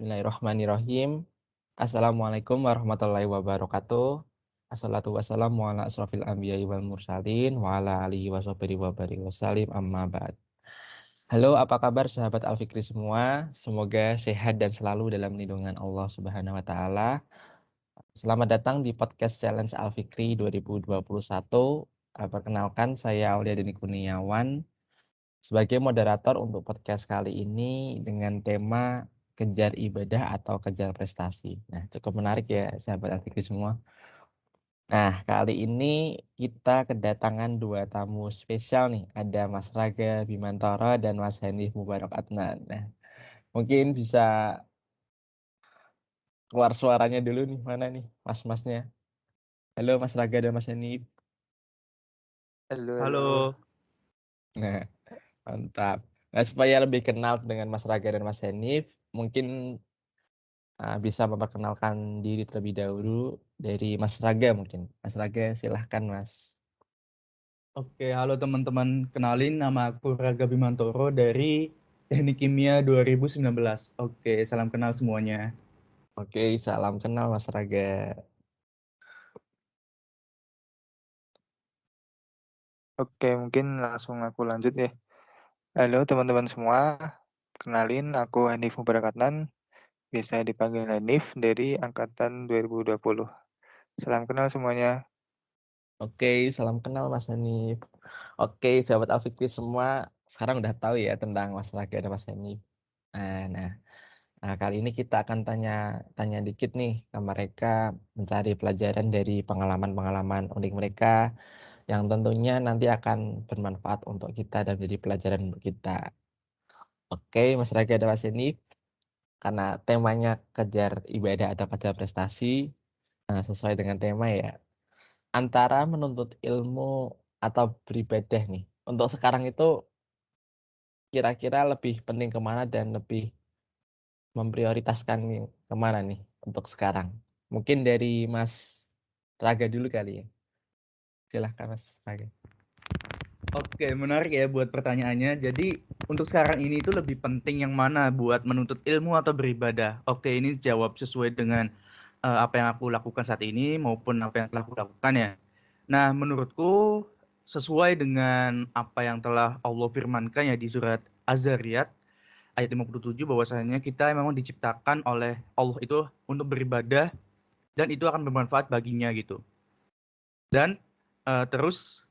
Bismillahirrahmanirrahim. Assalamualaikum warahmatullahi wabarakatuh. Assalatu wassalamu ala asrofil anbiya'i wal mursalin wa ala alihi washabbihi wa barik wasallim amma ba'd. Halo, apa kabar sahabat Al-Fikri semua? Semoga sehat dan selalu dalam lindungan Allah Subhanahu wa taala. Selamat datang di podcast Challenge Al-Fikri 2021. Perkenalkan, saya Aulia Deni Kurniawan sebagai moderator untuk podcast kali ini dengan tema kejar ibadah atau kejar prestasi. Nah, cukup menarik ya sahabat Al-Fikri semua. Nah, kali ini kita kedatangan dua tamu spesial nih. Ada Mas Raga Bimantoro dan Mas Hanif Mubarak Adnan. Nah, mungkin bisa keluar suaranya dulu nih, mana nih mas-masnya. Halo Mas Raga dan Mas Hanif. Halo, halo. Halo. Nah, mantap. Nah, supaya lebih kenal dengan Mas Raga dan Mas Hanif, mungkin bisa memperkenalkan diri terlebih dahulu dari Mas Raga mungkin. Mas Raga silahkan Mas. Oke, halo teman-teman. Kenalin, nama aku Raga Bimantoro dari Teknik Kimia 2019. Oke, salam kenal semuanya. Oke, salam kenal Mas Raga. Oke, mungkin langsung aku lanjut ya. Halo teman-teman semua, kenalin aku Hanif Mubarak Adnan, biasa dipanggil Hanif dari Angkatan 2020. Salam kenal semuanya. Oke, salam kenal Mas Hanif. Oke, sahabat Alfikri semua, sekarang udah tahu ya tentang Mas Raga dan Mas Hanif. Nah, nah, kali ini kita akan tanya dikit nih ke mereka, mencari pelajaran dari pengalaman-pengalaman unik mereka yang tentunya nanti akan bermanfaat untuk kita dan menjadi pelajaran untuk kita. Oke, Mas Raga dan Mas Hanif, karena temanya kejar ibadah atau kejar prestasi, sesuai dengan tema ya, antara menuntut ilmu atau beribadah nih. Untuk sekarang itu kira-kira lebih penting kemana dan lebih memprioritaskan kemana nih untuk sekarang? Mungkin dari Mas Raga dulu kali ya. Silahkan Mas Raga. Oke, menarik ya buat pertanyaannya. Jadi, untuk sekarang ini itu lebih penting yang mana buat menuntut ilmu atau beribadah? Oke, ini jawab sesuai dengan apa yang aku lakukan saat ini maupun apa yang telah aku lakukan ya. Nah, menurutku sesuai dengan apa yang telah Allah firmankan ya di surat Az-Zariyat ayat 57 bahwasanya kita memang diciptakan oleh Allah itu untuk beribadah dan itu akan bermanfaat baginya gitu. Dan terus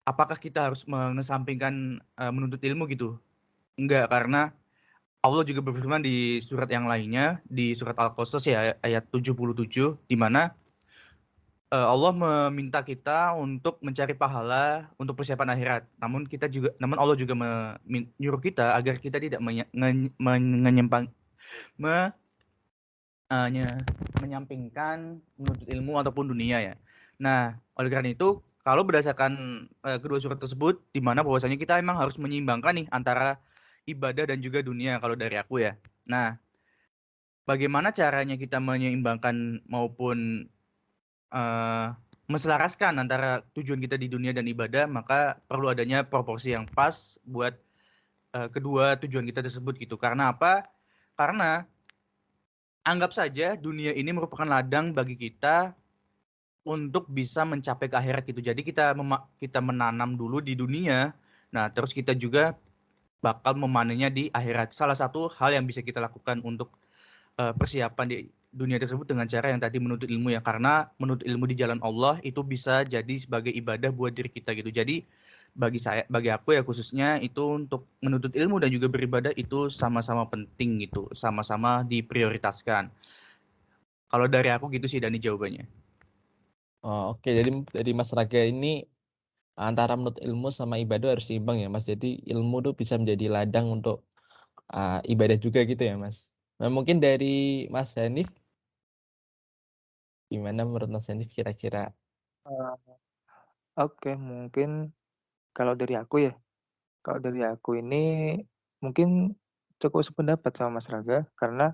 apakah kita harus mengesampingkan menuntut ilmu gitu? Enggak, karena Allah juga berfirman di surat yang lainnya, di surat Al-Qasas ya ayat 77, di mana Allah meminta kita untuk mencari pahala untuk persiapan akhirat. Namun Allah juga menyuruh kita agar kita tidak menyempang, me- menyampingkan menuntut ilmu ataupun dunia ya. Nah, oleh karena itu, kalau berdasarkan kedua surat tersebut, di mana bahwasanya kita emang harus menyeimbangkan nih antara ibadah dan juga dunia kalau dari aku ya. Nah, bagaimana caranya kita menyeimbangkan maupun eh, menselaraskan antara tujuan kita di dunia dan ibadah, maka perlu adanya proporsi yang pas buat kedua tujuan kita tersebut gitu. Karena apa? Karena anggap saja dunia ini merupakan ladang bagi kita untuk bisa mencapai ke akhirat gitu. Jadi kita menanam dulu di dunia. Nah, terus kita juga bakal memanennya di akhirat. Salah satu hal yang bisa kita lakukan untuk persiapan di dunia tersebut dengan cara yang tadi menuntut ilmu ya. Karena menuntut ilmu di jalan Allah itu bisa jadi sebagai ibadah buat diri kita gitu. Jadi bagi aku ya khususnya itu untuk menuntut ilmu dan juga beribadah itu sama-sama penting gitu, sama-sama diprioritaskan. Kalau dari aku gitu sih Dani jawabannya. Oh, oke. Jadi dari Mas Raga ini antara menurut ilmu sama ibadah harus seimbang ya Mas. Jadi ilmu tuh bisa menjadi ladang untuk ibadah juga gitu ya Mas. Nah, mungkin dari Mas Hanif, gimana menurut Mas Hanif kira-kira? Eh, Oke, mungkin kalau dari aku ya, kalau dari aku ini mungkin cukup sependapat sama Mas Raga karena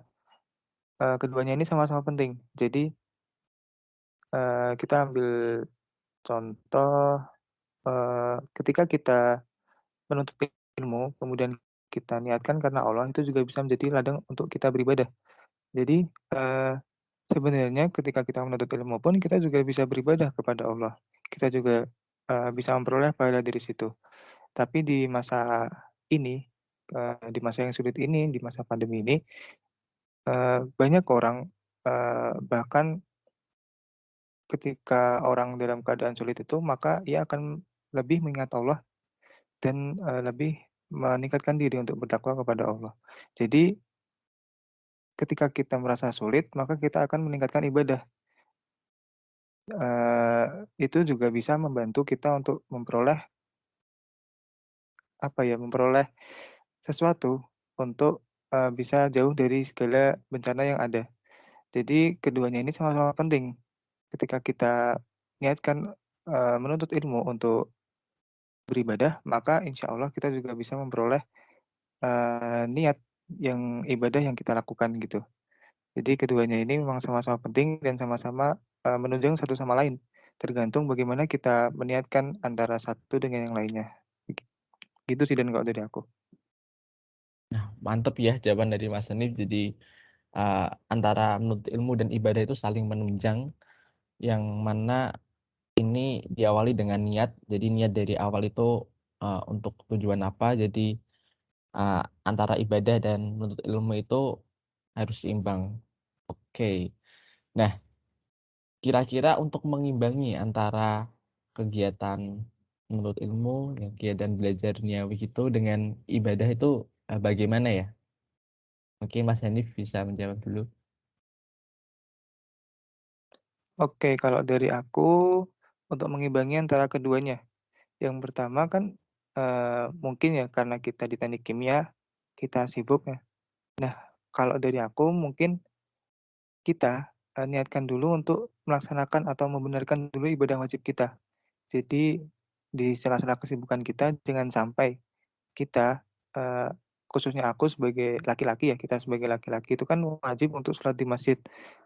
keduanya ini sama-sama penting. Jadi kita ambil contoh ketika kita menuntut ilmu, kemudian kita niatkan karena Allah itu juga bisa menjadi ladang untuk kita beribadah. Jadi, sebenarnya ketika kita menuntut ilmu pun kita juga bisa beribadah kepada Allah. Kita juga, bisa memperoleh pahala dari situ. Tapi di masa ini, di masa yang sulit ini, di masa pandemi ini, banyak orang, bahkan ketika orang dalam keadaan sulit itu, maka ia akan lebih mengingat Allah dan, lebih meningkatkan diri untuk bertakwa kepada Allah. Jadi, ketika kita merasa sulit, maka kita akan meningkatkan ibadah. Itu juga bisa membantu kita untuk memperoleh, memperoleh sesuatu untuk, bisa jauh dari segala bencana yang ada. Jadi keduanya ini sama-sama penting. Ketika kita niatkan, menuntut ilmu untuk beribadah, maka insya Allah kita juga bisa memperoleh, niat yang ibadah yang kita lakukan gitu. Jadi keduanya ini memang sama-sama penting dan sama-sama, menunjang satu sama lain, tergantung bagaimana kita meniatkan antara satu dengan yang lainnya. Gitu sih dan kalau dari aku. Nah, mantep ya jawaban dari Mas Hanif. Jadi antara menuntut ilmu dan ibadah itu saling menunjang, yang mana ini diawali dengan niat. Jadi niat dari awal itu untuk tujuan apa. Jadi antara ibadah dan menuntut ilmu itu harus seimbang. Oke. Nah, kira-kira untuk mengimbangi antara kegiatan menuntut ilmu, kegiatan belajar duniawi itu dengan ibadah itu bagaimana ya? Mungkin Mas Hanif bisa menjawab dulu. Oke, kalau dari aku, untuk mengimbangi antara keduanya, yang pertama kan, mungkin ya karena kita di teknik kimia, kita sibuk ya. Nah, kalau dari aku mungkin kita, niatkan dulu untuk melaksanakan atau membenarkan dulu ibadah wajib kita. Jadi, di sela-sela kesibukan kita jangan sampai kita, khususnya aku sebagai laki-laki ya, kita sebagai laki-laki itu kan wajib untuk sholat di masjid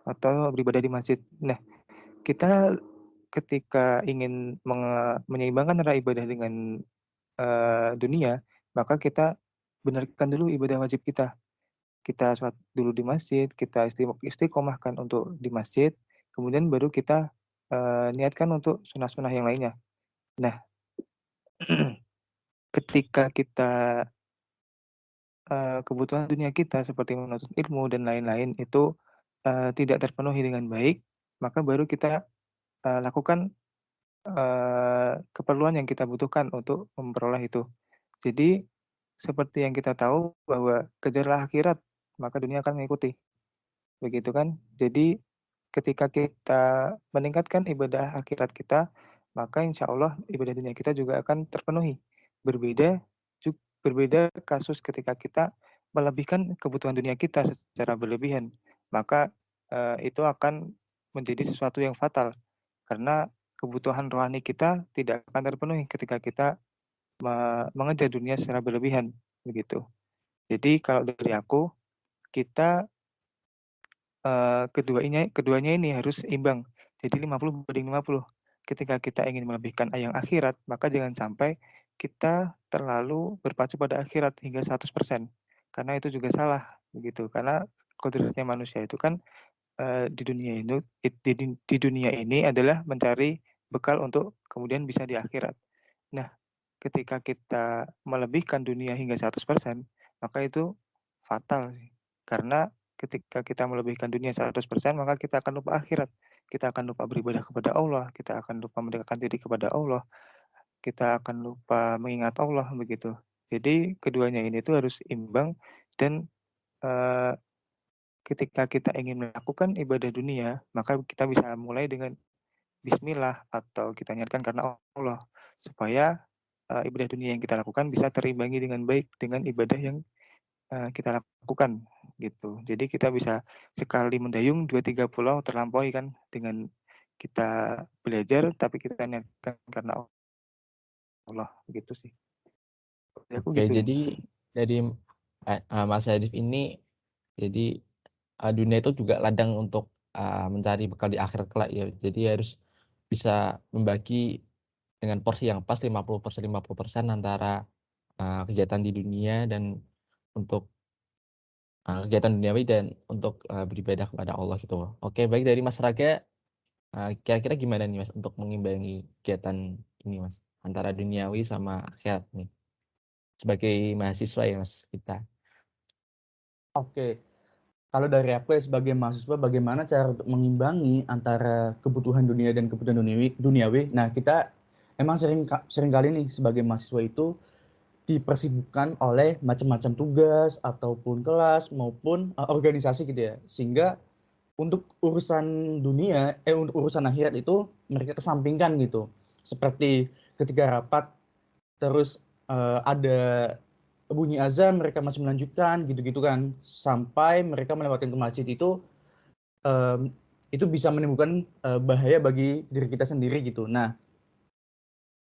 atau beribadah di masjid. Nah, kita ketika ingin menyeimbangkan antara ibadah dengan, dunia, maka kita benarkan dulu ibadah wajib kita. Kita sholat dulu di masjid, kita istiqomahkan untuk di masjid, kemudian baru kita, niatkan untuk sunah-sunah yang lainnya. Nah, ketika kita, kebutuhan dunia kita seperti menuntut ilmu dan lain-lain itu, tidak terpenuhi dengan baik, maka baru kita, lakukan, keperluan yang kita butuhkan untuk memperoleh itu. Jadi, seperti yang kita tahu bahwa kejarlah akhirat, maka dunia akan mengikuti, begitu kan? Jadi, ketika kita meningkatkan ibadah akhirat kita, maka insya Allah ibadah dunia kita juga akan terpenuhi. Berbeda berbeda kasus ketika kita melebihkan kebutuhan dunia kita secara berlebihan, maka, itu akan menjadi sesuatu yang fatal, karena kebutuhan rohani kita tidak akan terpenuhi ketika kita mengejar dunia secara berlebihan, begitu. Jadi kalau dari aku, kita, keduanya ini harus imbang, jadi 50/50. Ketika kita ingin melebihkan yang akhirat, maka jangan sampai kita terlalu berpacu pada akhirat hingga 100%, karena itu juga salah, begitu. Karena kodratnya manusia itu kan, di dunia ini adalah mencari bekal untuk kemudian bisa di akhirat. Nah, ketika kita melebihkan dunia hingga 100%, maka itu fatal sih. Karena ketika kita melebihkan dunia 100%, maka kita akan lupa akhirat. Kita akan lupa beribadah kepada Allah, kita akan lupa mendekatkan diri kepada Allah, kita akan lupa mengingat Allah, begitu. Jadi keduanya ini tuh harus imbang dan, eee, ketika kita ingin melakukan ibadah dunia, maka kita bisa mulai dengan bismillah atau kita niatkan karena Allah, supaya, ibadah dunia yang kita lakukan bisa terimbangi dengan baik dengan ibadah yang, kita lakukan, gitu. Jadi kita bisa sekali mendayung 2, 3 pulau terlampaui kan dengan kita belajar, tapi kita niatkan karena Allah, gitu sih. Dari aku Oke, gitu, Din. jadi dari Mas Hanif ini, jadi dunia itu juga ladang untuk mencari bekal di akhirat kelak ya. Jadi harus bisa membagi dengan porsi yang pas 50% 50% antara kegiatan di dunia dan untuk kegiatan duniawi dan untuk beribadah kepada Allah gitu. Oke, baik dari Mas Raga, kira-kira gimana nih Mas untuk mengimbangi kegiatan ini Mas antara duniawi sama akhirat nih sebagai mahasiswa ya Mas kita. Oke, kalau dari aku ya sebagai mahasiswa, bagaimana cara untuk mengimbangi antara kebutuhan dunia dan kebutuhan duniawi. Nah, kita emang sering kali nih sebagai mahasiswa itu dipersibukkan oleh macam-macam tugas ataupun kelas maupun organisasi gitu ya. Sehingga untuk urusan dunia, untuk urusan akhirat itu mereka kesampingkan gitu. Seperti ketika rapat terus ada bunyi azan mereka masih melanjutkan gitu-gitu kan sampai mereka melewatkan ke masjid em, itu bisa menimbulkan bahaya bagi diri kita sendiri gitu. Nah,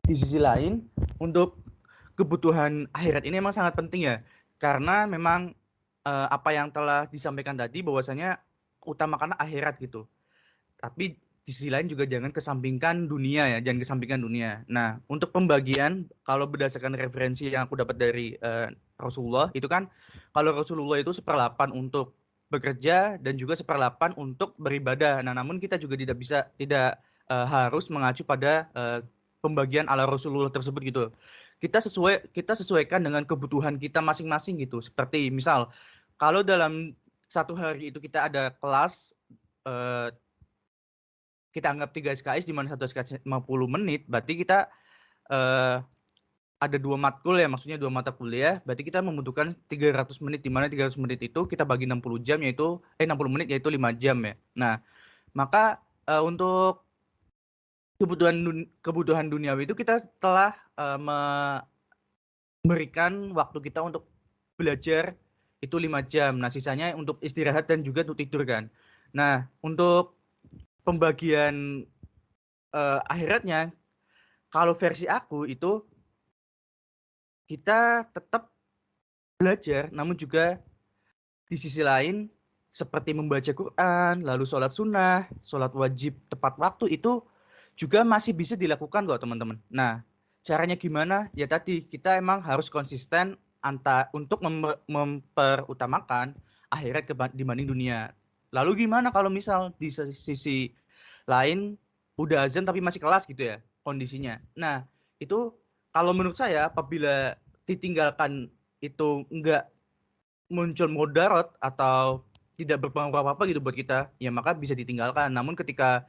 di sisi lain untuk kebutuhan akhirat ini memang sangat penting ya, karena memang apa yang telah disampaikan tadi bahwasanya utamakan akhirat gitu. Tapi di sisi lain juga jangan kesampingkan dunia ya, jangan kesampingkan dunia. Nah, untuk pembagian kalau berdasarkan referensi yang aku dapat dari Rasulullah itu kan, kalau Rasulullah itu 1/8 untuk bekerja dan juga 1/8 untuk beribadah. Nah, namun kita juga tidak harus mengacu pada pembagian ala Rasulullah tersebut gitu. Kita sesuaikan dengan kebutuhan kita masing-masing gitu. Seperti misal kalau dalam satu hari itu kita ada kelas eh, kita anggap 3 SKS di mana 1 SKS 50 menit, berarti kita eh, ada 2 matkul ya, maksudnya 2 mata kuliah, berarti kita membutuhkan 300 menit, di mana 300 menit itu kita bagi 60 jam yaitu 60 menit yaitu 5 jam ya. Nah, maka untuk kebutuhan duniawi itu kita telah memberikan waktu kita untuk belajar itu 5 jam. Nah, sisanya untuk istirahat dan juga untuk tidur kan. Nah, untuk pembagian akhiratnya, kalau versi aku itu kita tetap belajar, namun juga di sisi lain seperti membaca Quran, lalu sholat sunnah, sholat wajib tepat waktu itu juga masih bisa dilakukan kok teman-teman. Nah, caranya gimana? Ya tadi kita emang harus konsisten untuk memperutamakan akhirat dibanding dunia. Lalu gimana kalau misal di sisi lain udah azan tapi masih kelas gitu ya kondisinya. Nah, itu kalau menurut saya apabila ditinggalkan itu enggak muncul mudarat atau tidak berpengaruh apa-apa gitu buat kita, ya maka bisa ditinggalkan. Namun ketika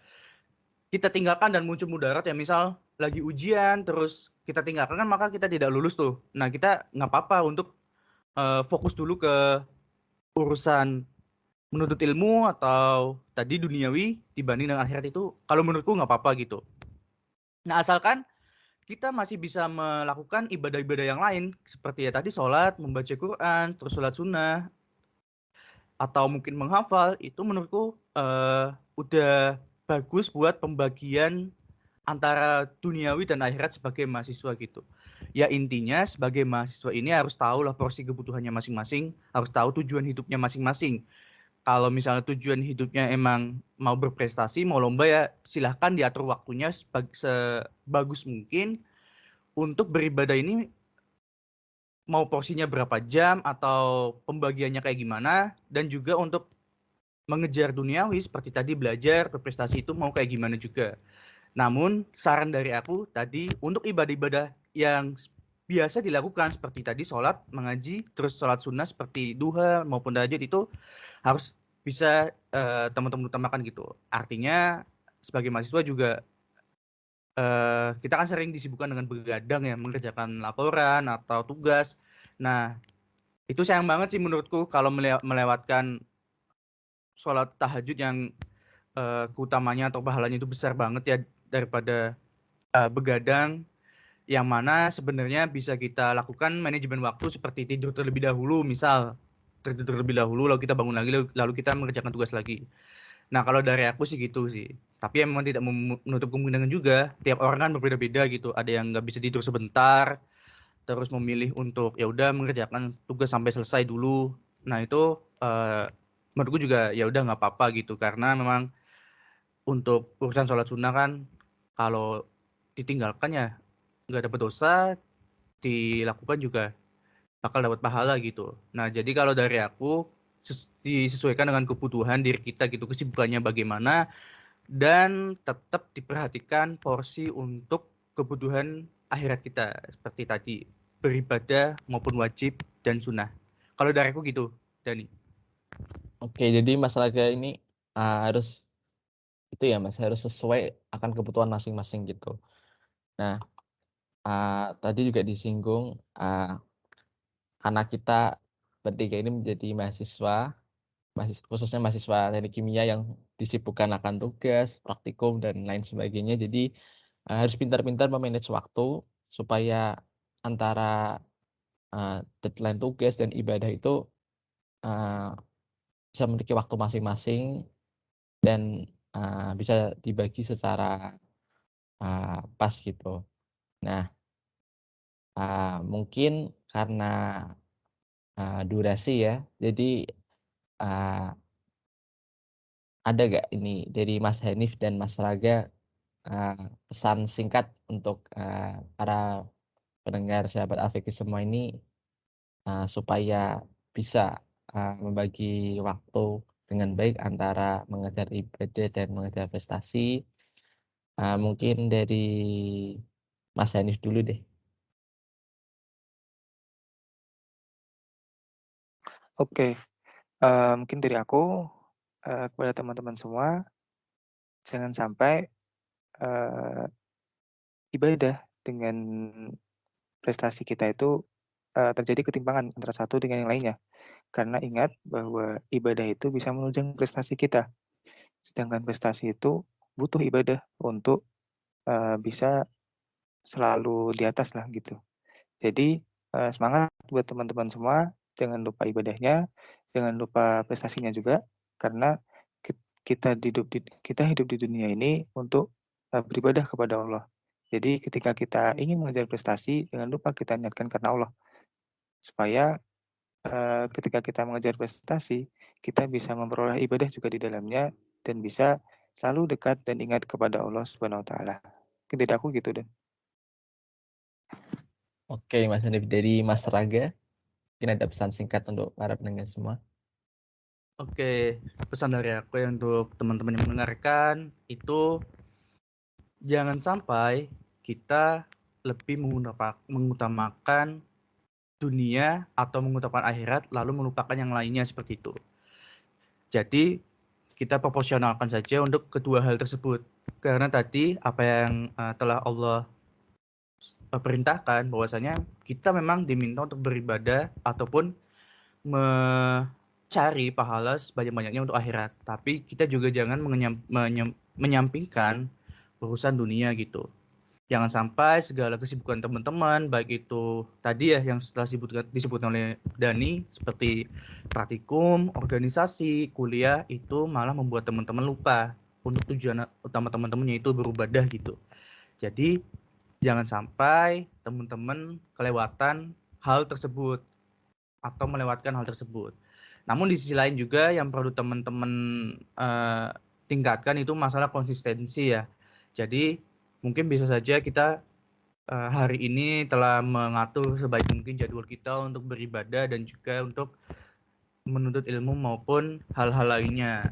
kita tinggalkan dan muncul mudarat ya misal lagi ujian terus kita tinggalkan kan maka kita tidak lulus tuh. Nah, kita nggak apa-apa untuk fokus dulu ke urusan menuntut ilmu atau tadi duniawi dibanding dengan akhirat itu kalau menurutku nggak apa-apa gitu. Nah, asalkan kita masih bisa melakukan ibadah-ibadah yang lain seperti ya tadi sholat, membaca Quran, terus sholat sunnah, atau mungkin menghafal, itu menurutku udah bagus buat pembagian antara duniawi dan akhirat sebagai mahasiswa gitu. Ya intinya sebagai mahasiswa ini harus tahu lah porsi kebutuhannya masing-masing, harus tahu tujuan hidupnya masing-masing. Kalau misalnya tujuan hidupnya emang mau berprestasi, mau lomba ya silahkan diatur waktunya sebagus mungkin untuk beribadah ini mau porsinya berapa jam atau pembagiannya kayak gimana, dan juga untuk mengejar duniawi seperti tadi belajar berprestasi itu mau kayak gimana juga. Namun saran dari aku tadi untuk ibadah-ibadah yang biasa dilakukan seperti tadi sholat, mengaji, terus sholat sunnah seperti duha maupun tahajud itu harus bisa teman-teman utamakan gitu. Artinya sebagai mahasiswa juga kita kan sering disibukkan dengan begadang ya, mengerjakan laporan atau tugas. Nah, itu sayang banget sih menurutku kalau melewatkan sholat tahajud yang keutamanya atau pahalanya itu besar banget ya daripada begadang, yang mana sebenarnya bisa kita lakukan manajemen waktu seperti tidur terlebih dahulu, misal tidur terlebih dahulu lalu kita bangun lagi lalu kita mengerjakan tugas lagi. Nah, kalau dari aku sih gitu sih. Tapi memang tidak menutup kemungkinan juga tiap orang kan berbeda-beda gitu. Ada yang nggak bisa tidur sebentar, terus memilih untuk ya udah mengerjakan tugas sampai selesai dulu. Nah, itu menurutku juga ya udah nggak apa-apa gitu, karena memang untuk urusan sholat sunnah kan kalau ditinggalkan ya nggak dapat dosa, dilakukan juga bakal dapat pahala gitu. Nah, jadi kalau dari aku disesuaikan dengan kebutuhan diri kita gitu, kesibukannya bagaimana, dan tetap diperhatikan porsi untuk kebutuhan akhirat kita seperti tadi beribadah maupun wajib dan sunnah. Kalau dari aku gitu, Dani. Oke, jadi masalah ini harus itu ya Mas, harus sesuai akan kebutuhan masing-masing gitu. Nah, tadi juga disinggung karena kita bertiga ini menjadi mahasiswa, khususnya mahasiswa teknik kimia yang disibukkan akan tugas, praktikum dan lain sebagainya. Jadi harus pintar-pintar memanage waktu supaya antara deadline tugas dan ibadah itu bisa memiliki waktu masing-masing dan bisa dibagi secara pas gitu. Nah, mungkin karena durasi ya, jadi ada nggak ini dari Mas Hanif dan Mas Raga pesan singkat untuk para pendengar sahabat Afiki semua ini supaya bisa membagi waktu dengan baik antara mengejar ibadah dan mengejar prestasi. Mungkin dari Mas Hanif dulu deh. Oke, mungkin dari aku kepada teman-teman semua, jangan sampai ibadah dengan prestasi kita itu terjadi ketimpangan antara satu dengan yang lainnya. Karena ingat bahwa ibadah itu bisa menunjang prestasi kita, sedangkan prestasi itu butuh ibadah untuk bisa selalu di atas lah gitu. Jadi semangat buat teman-teman semua, jangan lupa ibadahnya, jangan lupa prestasinya juga, karena kita hidup di dunia ini untuk beribadah kepada Allah. Jadi ketika kita ingin mengejar prestasi, jangan lupa kita niatkan karena Allah, supaya ketika kita mengejar prestasi, kita bisa memperoleh ibadah juga di dalamnya dan bisa selalu dekat dan ingat kepada Allah Subhanahu wa taala. Mungkin dari aku gitu, Dan. Oke, Mas Hanif, dari Mas Raga, mungkin ada pesan singkat untuk para pendengar semua. Oke, pesan dari aku yang untuk teman-teman yang mendengarkan itu jangan sampai kita lebih mengutamakan dunia atau mengutamakan akhirat lalu melupakan yang lainnya seperti itu. Jadi kita proporsionalkan saja untuk kedua hal tersebut. Karena tadi apa yang telah Allah perintahkan bahwasanya kita memang diminta untuk beribadah ataupun mencari pahala sebanyak-banyaknya untuk akhirat. Tapi kita juga jangan menyampingkan urusan dunia gitu. Jangan sampai segala kesibukan teman-teman, baik itu tadi ya yang setelah disebutkan oleh Dani, seperti praktikum, organisasi, kuliah, itu malah membuat teman-teman lupa untuk tujuan utama teman-temannya itu beribadah gitu. Jadi jangan sampai teman-teman kelewatan hal tersebut atau melewatkan hal tersebut. Namun di sisi lain juga yang perlu teman-teman tingkatkan itu masalah konsistensi ya. Jadi mungkin bisa saja kita hari ini telah mengatur sebaik mungkin jadwal kita untuk beribadah dan juga untuk menuntut ilmu maupun hal-hal lainnya.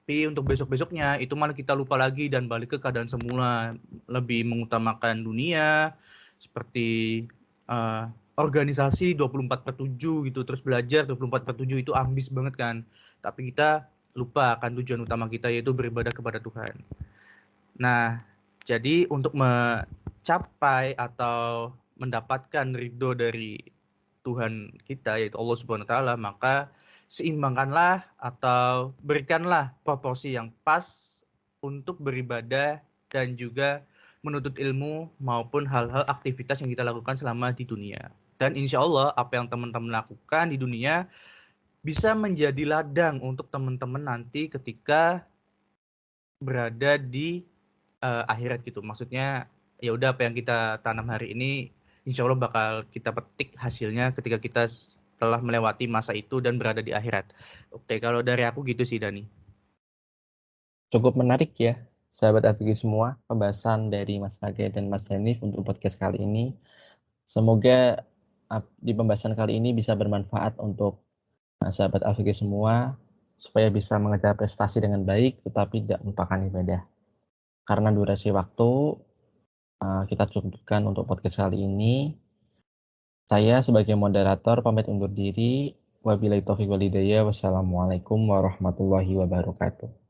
Tapi untuk besok-besoknya itu malah kita lupa lagi dan balik ke keadaan semula, lebih mengutamakan dunia seperti organisasi 24/7 gitu, terus belajar 24/7 itu ambis banget kan. Tapi kita lupa akan tujuan utama kita yaitu beribadah kepada Tuhan. Nah, jadi untuk mencapai atau mendapatkan ridho dari Tuhan kita yaitu Allah Subhanahu wa taala, maka seimbangkanlah atau berikanlah proporsi yang pas untuk beribadah dan juga menuntut ilmu maupun hal-hal aktivitas yang kita lakukan selama di dunia. Dan insya Allah apa yang teman-teman lakukan di dunia bisa menjadi ladang untuk teman-teman nanti ketika berada di akhirat gitu. Maksudnya ya udah apa yang kita tanam hari ini insya Allah bakal kita petik hasilnya ketika kita telah melewati masa itu dan berada di akhirat. Oke, kalau dari aku gitu sih Dani. Cukup menarik ya, sahabat Afiki semua, pembahasan dari Mas Raga dan Mas Hanif untuk podcast kali ini. Semoga di pembahasan kali ini bisa bermanfaat untuk sahabat AVG semua, supaya bisa mengejar prestasi dengan baik, tetapi tidak melupakan ibadah. Karena durasi waktu, kita cukupkan untuk podcast kali ini. Saya sebagai moderator pamit undur diri. Wabillahi taufiq wal hidayah. Wassalamualaikum warahmatullahi wabarakatuh.